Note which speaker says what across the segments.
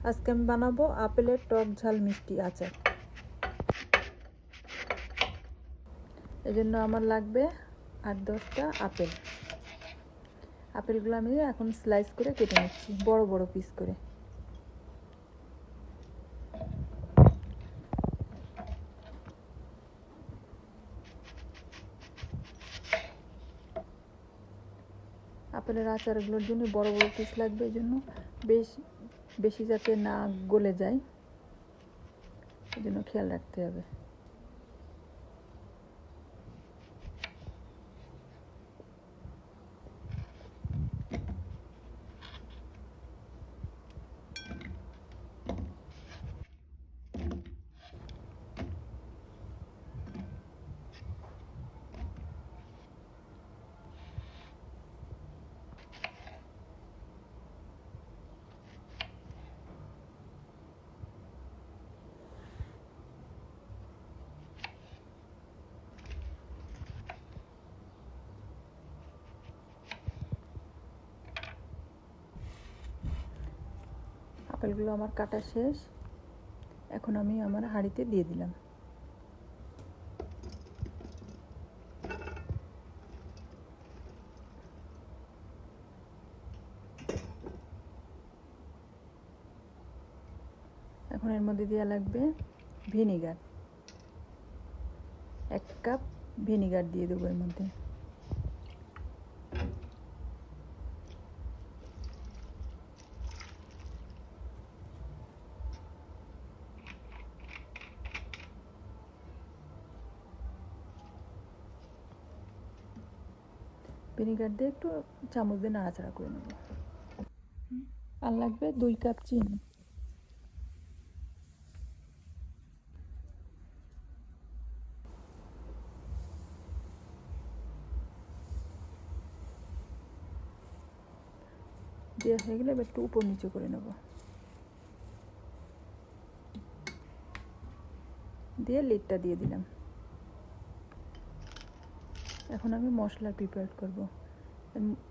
Speaker 1: আজকে আমি বানাবো আপেলের টক ঝাল মিষ্টি আচার। এজন্য আমার লাগবে 8-10টা আপেল। আপেলগুলো আমি এখন স্লাইস করে কেটে নিচ্ছি, বড় বড় পিস করে। আপেলের আচারগুলোর জন্য বড় বড় পিস লাগবে, এই জন্য বেশি যাতে না গলে যায়, এই জন্য খেয়াল রাখতে হবে। আপেলগুলো আমার কাটা শেষ, এখন আমি আমার হাঁড়িতে দিয়ে দিলাম। এখন এর মধ্যে দেওয়া লাগবে ভিনিগার। 1 কাপ ভিনিগার দিয়ে দেবো এর মধ্যে। ভিনিগার দিয়ে একটু চামচ দিয়ে নাড়াচাড়া করে নেব। আর লাগবে 2 কাপ চিনি। দেওয়া হয়ে গেলে এবার একটু উপর নিচে করে নেব, দিয়ে লিডটা দিয়ে দিলাম। এখন আমি মশলা প্রিপেয়ার করব।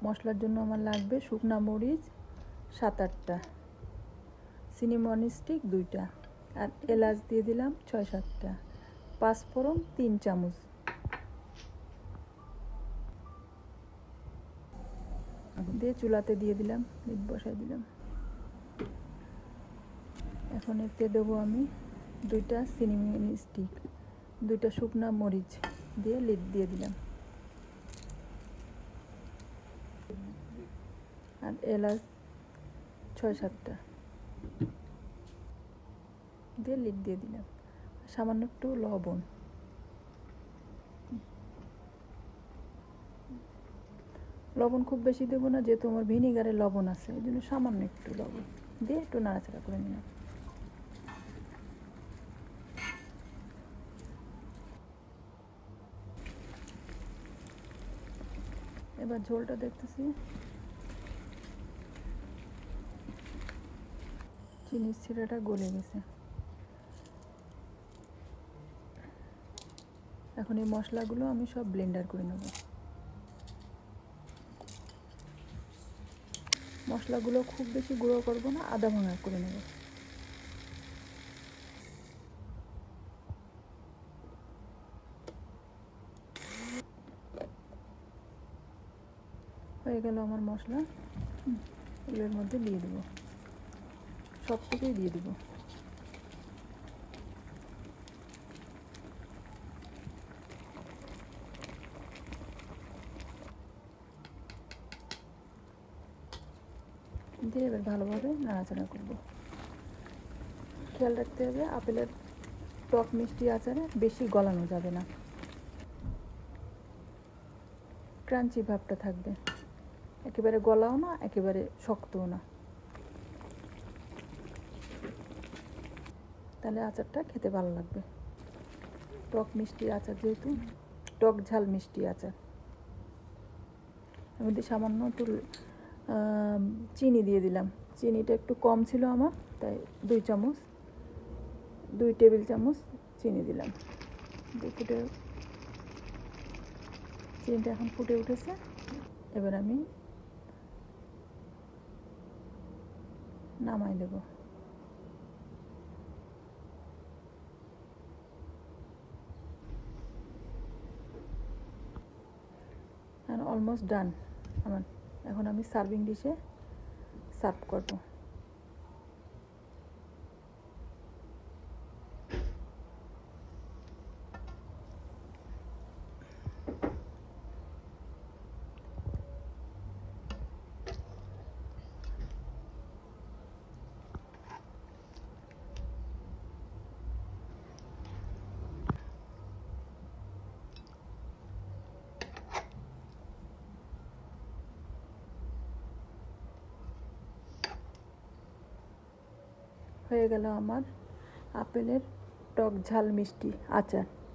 Speaker 1: মশলার জন্য আমার লাগবে শুকনা মরিচ 7-8টা, সিনেমন স্টিক 2টা, আর এলাচ দিয়ে দিলাম 6-7টা, পাঁচফোড়ন 3 চামচ, দিয়ে চুলাতে দিয়ে দিলাম, লিড বসাই দিলাম। এখন এতে দেবো আমি 2টা সিনেমন স্টিক, 2টা শুকনা মরিচ দিয়ে লিড দিয়ে দিলাম, আর এলাচ 6-7টা দিয়ে লিড দিয়ে দিলাম। সামান্য একটু লবণ, লবণ খুব বেশি দেবো না, যেহেতু আমার ভিনিগারে লবণ আছে, এই জন্য সামান্য একটু লবণ দিয়ে একটু নাড়াচাড়া করে নিলাম। এবার ঝোলটা দেখতেছি, চিনির শিরাটা গলে গেছে। এখন এই মশলাগুলো আমি সব ব্লেন্ডার করে নেব। মশলাগুলো খুব বেশি গুঁড়ো করব না, আদা ভাঙা করে নেব। হয়ে গেল আমার মশলা, এগুলোর মধ্যে দিয়ে দেবো, সব থেকেই দিয়ে দেবো। দিয়ে এবার ভালোভাবে নাড়াচাড়া করব। খেয়াল রাখতে হবে আপেলের টক মিষ্টি আচারে বেশি গলানো যাবে না, ক্রাঞ্চি ভাবটা থাকবে, একেবারে গলাও না একেবারে শক্তও না, তাহলে আচারটা খেতে ভালো লাগবে। টক মিষ্টি আচার, যেহেতু টক ঝাল মিষ্টি আচার, এর মধ্যে সামান্য একটু চিনি দিয়ে দিলাম। চিনিটা একটু কম ছিল আমার, তাই 2 টেবিল চামচ চিনি দিলাম। চিনিটা এখন ফুটে উঠেছে, এবার আমি নামাই দেব। অলমোস্ট ডান আমার। এখন আমি সার্ভিং ডিশে সার্ভ করব। হয়ে গেল আমার আপেলের টক ঝাল মিষ্টি আচার।